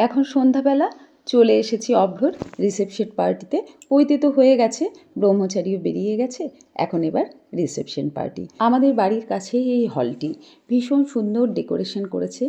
এখন সন্ধ্যাবেলা চলে এসেছি অভ্রর রিসেপশন পার্টিতে। ওইতে তো হয়ে গেছে, ব্রহ্মচারীও বেরিয়ে গেছে, এখন এবার রিসেপশন পার্টি। আমাদের বাড়ির কাছে এই হলটি ভীষণ সুন্দর ডেকোরেশন করেছে,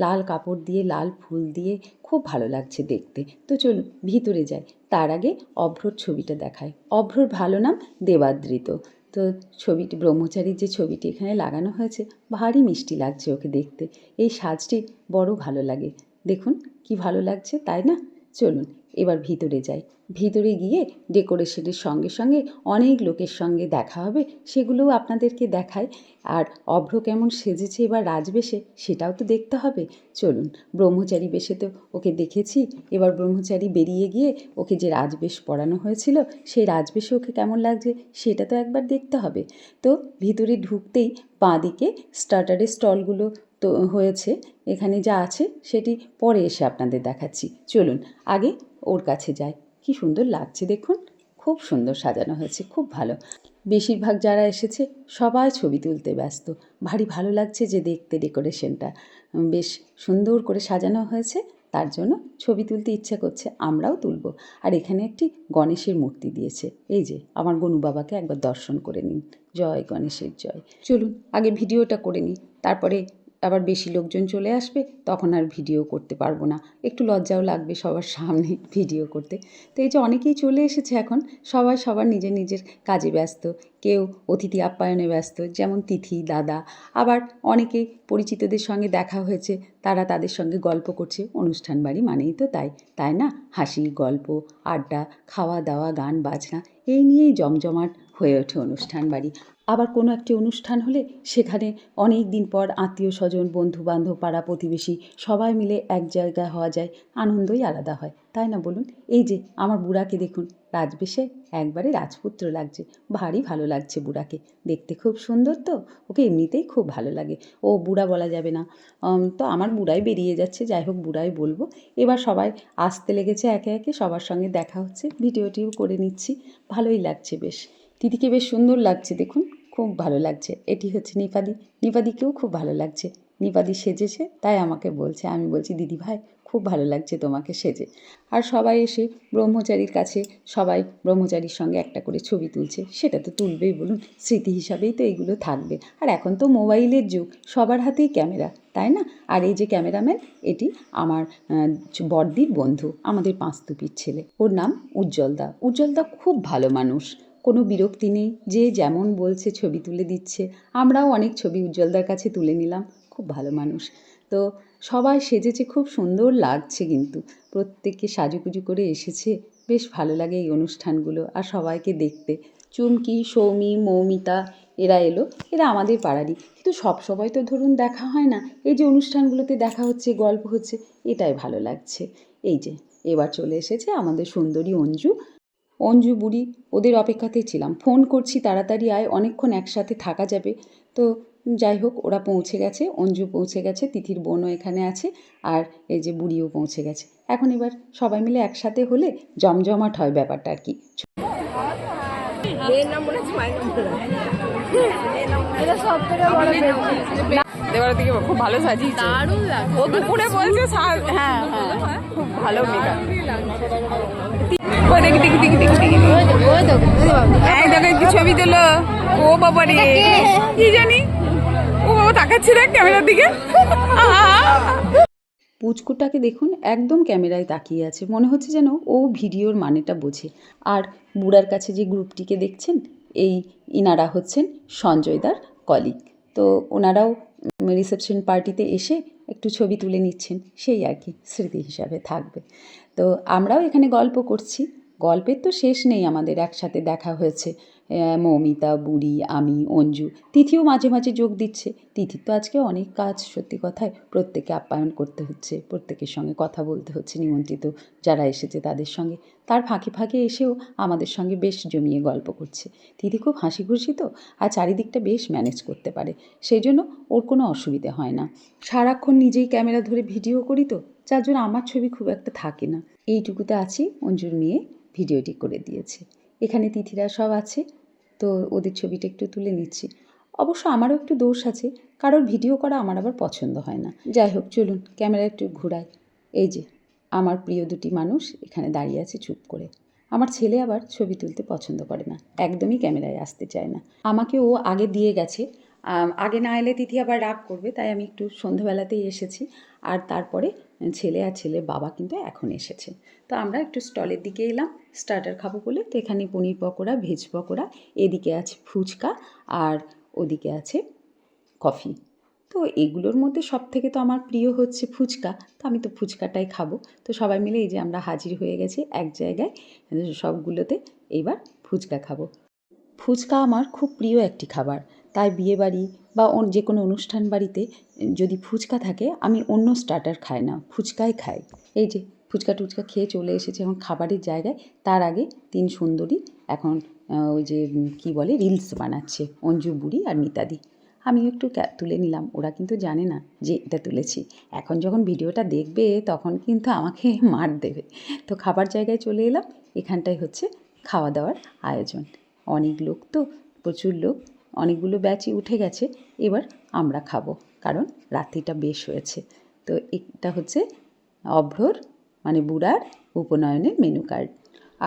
লাল কাপড় দিয়ে, লাল ফুল দিয়ে, খুব ভালো লাগছে দেখতে। তো চলুন ভিতরে যাই। তার আগে অভ্রর ছবিটা দেখায়। অভ্রর ভালো নাম দেবাদৃত। তো ছবিটি, ব্রহ্মচারীর যে ছবিটি এখানে লাগানো হয়েছে, ভারী মিষ্টি লাগছে ওকে দেখতে। এই সাজটি বড় ভালো লাগে। দেখুন কি ভালো লাগছে, তাই না? চলুন এবার ভিতরে যাই। ভিতরে গিয়ে ডেকোরেশনের সঙ্গে সঙ্গে অনেক লোকের সঙ্গে দেখা হবে, সেগুলোও আপনাদেরকে দেখায়। আর অভ্র কেমন সেজেছে এবার রাজবেশে, সেটাও তো দেখতে হবে। চলুন, ব্রহ্মচারী বেশে তো ওকে দেখেছি, এবার ব্রহ্মচারী বেরিয়ে গিয়ে ওকে যে রাজবেশ পরানো হয়েছিল, সেই রাজবেশে ওকে কেমন লাগছে সেটা তো একবার দেখতে হবে। তো ভিতরে ঢুকতেই বাঁদিকে স্টার্টারের স্টলগুলো তো হয়েছে, এখানে যা আছে সেটি পরে এসে আপনাদের দেখাচ্ছি। চলুন আগে ওর কাছে যাই। কি সুন্দর লাগছে দেখুন, খুব সুন্দর সাজানো হয়েছে, খুব ভালো। বেশিরভাগ যারা এসেছে সবাই ছবি তুলতে ব্যস্ত। ভারী ভালো লাগছে যে দেখতে ডেকোরেশনটা বেশ সুন্দর করে সাজানো হয়েছে, তার জন্য ছবি তুলতে ইচ্ছা করছে, আমরাও তুলব। আর এখানে একটি গণেশের মূর্তি দিয়েছে, এই যে আমার গনু বাবাকে একবার দর্শন করে নিন। জয় গণেশের জয়। চলুন আগে ভিডিওটা করে নিই, তারপরে আবার বেশি লোকজন চলে আসবে, তখন আর ভিডিও করতে পারবো না, একটু লজ্জাও লাগবে সবার সামনে ভিডিও করতে। তো এই যে অনেকেই চলে এসেছে এখন, সবাই সবার নিজের নিজের কাজে ব্যস্ত, কেউ অতিথি আপ্যায়নে ব্যস্ত, যেমন তিথি দাদা, আবার অনেকেই পরিচিতদের সঙ্গে দেখা হয়েছে, তারা তাদের সঙ্গে গল্প করছে। অনুষ্ঠান বাড়ি মানেই তো তাই, তাই না? হাসি, গল্প, আড্ডা, খাওয়া দাওয়া, গান বাজনা, এই নিয়েই জমজমাট হয়ে ওঠে অনুষ্ঠান বাড়ি। আবার কোনো একটি অনুষ্ঠান হলে সেখানে অনেক দিন পর আত্মীয় স্বজন, বন্ধু বান্ধব, পাড়া প্রতিবেশী সবাই মিলে এক জায়গায় হওয়া যায়, আনন্দই আলাদা হয়, তাই না বলুন? এই যে আমার বুড়াকে দেখুন, রাজবেশে একবারে রাজপুত্র লাগছে, ভারী ভালো লাগছে বুড়াকে দেখতে, খুব সুন্দর। তো ওকে এমনিতেই খুব ভালো লাগে, ও বুড়া বলা যাবে না। তো আমার বুড়াই বেরিয়ে যাচ্ছে, যাই হোক বুড়াই বলবো। এবার সবাই আসতে লেগেছে একে একে, সবার সঙ্গে দেখা হচ্ছে, ভিডিওটিও করে নিচ্ছি, ভালোই লাগছে বেশ। দিদিকে বেশ সুন্দর লাগছে দেখুন, খুব ভালো লাগছে। এটি হচ্ছে নিপাদি, নিপাদিকেও খুব ভালো লাগছে। নিপাদি সেজেছে, তাই আমাকে বলছে, আমি বলছি দিদি ভাই খুব ভালো লাগছে তোমাকে সেজে। আর সবাই এসে ব্রহ্মচারীর কাছে, সবাই ব্রহ্মচারীর সঙ্গে একটা করে ছবি তুলছে, সেটা তো তুলবেই বলুন, স্মৃতি হিসাবেই তো এইগুলো থাকবে। আর এখন তো মোবাইলের যুগ, সবার হাতেই ক্যামেরা, তাই না? আর এই যে ক্যামেরাম্যান, এটি আমার বড়দির বন্ধু, আমাদের পাঁচতুপির ছেলে, ওর নাম উজ্জ্বলদা। উজ্জ্বলদা খুব ভালো মানুষ, কোনো বিরক্তি নেই, যে যেমন বলছে ছবি তুলে দিচ্ছে। আমরাও অনেক ছবি উজ্জ্বলদার কাছে তুলে নিলাম, খুব ভালো মানুষ। তো সবাই সেজেছে, খুব সুন্দর লাগছে, কিন্তু প্রত্যেকে সাজুগুজু করে এসেছে, বেশ ভালো লাগে এই অনুষ্ঠানগুলো আর সবাইকে দেখতে। চুমকি, সৌমি, মৌমিতা এরা এলো, এরা আমাদের পাড়ারই, কিন্তু সব সময় তো ধরুন দেখা হয় না, এই যে অনুষ্ঠানগুলোতে দেখা হচ্ছে, গল্প হচ্ছে, এটাই ভালো লাগছে। এই যে এবার চলে এসেছে আমাদের সুন্দরী অঞ্জু। অঞ্জু বুড়ি, ওদের অপেক্ষাতেই ছিলাম, ফোন করছি তাড়াতাড়ি আয়, অনেকক্ষণ একসাথে থাকা যাবে। তো যাই হোক ওরা পৌঁছে গেছে, অঞ্জু পৌঁছে গেছে, তিথির বোনও এখানে আছে, আর এই যে বুড়িও পৌঁছে গেছে। এখন এবার সবাই মিলে একসাথে হলে জমজমাট হয় ব্যাপারটা আর কি। দেওয়ার দিকে খুব ভালো সাজিয়েছে, দারুণ লাগে। ও দুপুরে বলছে হ্যাঁ হ্যাঁ খুব ভালো মেকআপ। দেখি দেখি দেখি দেখি দেখি দেখো কি ছবি দিলো। ও বাবা রে, কি জানি, ও বাবা তাকাচ্ছে দেখ ক্যামেরার দিকে। পুচকুটাকে দেখুন, একদম ক্যামেরায় তাকিয়ে আছে, মনে হচ্ছে যেন ও ভিডিওর মানেটা বোঝে। আর বুড়ার কাছে যে গ্রুপটিকে দেখছেন, এই ইনারা হচ্ছেন সঞ্জয়দার কলিগ। তো ওনারাও রিসেপশন পার্টিতে এসে একটু ছবি তুলে নিচ্ছেন, সেই আর কি, স্মৃতি হিসাবে থাকবে। তো আমরাও এখানে গল্প করছি, গল্পের তো শেষ নেই, আমাদের একসাথে দেখা হয়েছে, মৌমিতা, বুড়ি, আমি, অঞ্জু, তিথিও মাঝে মাঝে যোগ দিচ্ছে। তিথির তো আজকে অনেক কাজ, সত্যি কথায়, প্রত্যেকে আপ্যায়ন করতে হচ্ছে, প্রত্যেকের সঙ্গে কথা বলতে হচ্ছে, নিমন্ত্রিত যারা এসেছে তাদের সঙ্গে। তার ফাঁকে ফাঁকে এসেও আমাদের সঙ্গে বেশ জমিয়ে গল্প করছে। তিথি খুব হাসি খুশি তো, আর চারিদিকটা বেশ ম্যানেজ করতে পারে, সেই জন্য ওর কোনো অসুবিধে হয় না। সারাক্ষণ নিজেই ক্যামেরা ধরে ভিডিও করি তো, যার জন্য আমার ছবি খুব একটা থাকে না। এইটুকুতে আছি, অঞ্জুর মেয়ে ভিডিওটি করে দিয়েছে। এখানে তিথিরা সব আছে, তো ওদের ছবিটা একটু তুলে নিচ্ছি। অবশ্য আমারও একটু দোষ আছে, কারোর ভিডিও করা আমার আবার পছন্দ হয় না। যাই হোক চলুন ক্যামেরা একটু ঘোরাই। এই যে আমার প্রিয় দুটি মানুষ এখানে দাঁড়িয়ে আছে চুপ করে। আমার ছেলে আবার ছবি তুলতে পছন্দ করে না, একদমই ক্যামেরায় আসতে চায় না। আমাকে ও আগে দিয়ে গেছে, আগে না এলে তিথি আবার রাগ করবে, তাই আমি একটু সন্ধ্যাবেলাতেই এসেছি। আর তারপরে ছেলে আর ছেলের বাবা কিন্তু এখন এসেছে। তো আমরা একটু স্টলের দিকে এলাম স্টার্টার খাবো বলে। তো এখানে পনির পকোড়া, ভেজ পকোড়া, এদিকে আছে ফুচকা আর ওদিকে আছে কফি। তো এগুলোর মধ্যে সব থেকে তো আমার প্রিয় হচ্ছে ফুচকা, তো আমি তো ফুচকাটাই খাবো। তো সবাই মিলে এই যে আমরা হাজির হয়ে গেছি এক জায়গায় সবগুলোতে, এইবার ফুচকা খাবো। ফুচকা আমার খুব প্রিয় একটি খাবার, তাই বিয়েবাড়ি বা যে কোনো অনুষ্ঠান বাড়িতে যদি ফুচকা থাকে আমি অন্য স্টার্টার খাই না, ফুচকাই খাই। এই যে ফুচকা টুচকা খেয়ে চলে এসেছে এখন খাবারের জায়গায়। তার আগে 3 সুন্দরী এখন ওই যে কী বলে রিলস বানাচ্ছে, অঞ্জু বুড়ি আর মিতাদি। আমিও একটু তুলে নিলাম, ওরা কিন্তু জানে না যে এটা তুলেছি। এখন যখন ভিডিওটা দেখবে তখন কিন্তু আমাকে মার দেবে। তো খাবার জায়গায় চলে এলাম, এখানটায় হচ্ছে খাওয়া দাওয়ার আয়োজন। অনেক লোক তো, প্রচুর লোক, অনেকগুলো ব্যাচই উঠে গেছে। এবার আমরা খাবো, কারণ রাত্রিটা বেশ হয়েছে। তো এটা হচ্ছে অভ্রর মানে বুড়ার উপনয়নের মেনু কার্ড।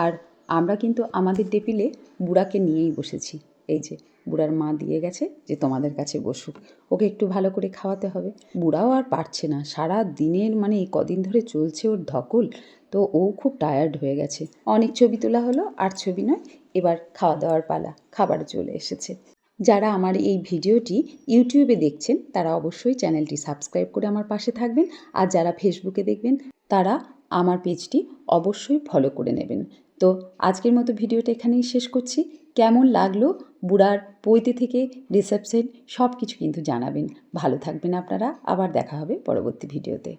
আর আমরা কিন্তু আমাদের টেবিলে বুড়াকে নিয়েই বসেছি। এই যে বুড়ার মা দিয়ে গেছে যে তোমাদের কাছে বসুক, ওকে একটু ভালো করে খাওয়াতে হবে। বুড়াও আর পারছে না, সারা দিনের মানে এই কদিন ধরে চলছে ওর ধকল, তো ও খুব টায়ার্ড হয়ে গেছে। অনেক ছবি তোলা হলো, আর ছবি নয়, এবার খাওয়া দাওয়ার পালা, খাবার চলে এসেছে। যারা আমার এই ভিডিওটি ইউটিউবে দেখছেন তারা অবশ্যই চ্যানেলটি সাবস্ক্রাইব করে আমার পাশে থাকবেন, আর যারা ফেসবুকে দেখবেন তারা আমার পেজটি অবশ্যই ফলো করে নেবেন। তো আজকের মতো ভিডিওটা এখানেই শেষ করছি। কেমন লাগলো বুড়ার পৈতে থেকে রিসেপশন সব কিছু কিন্তু জানাবেন। ভালো থাকবেন আপনারা, আবার দেখা হবে পরবর্তী ভিডিওতে।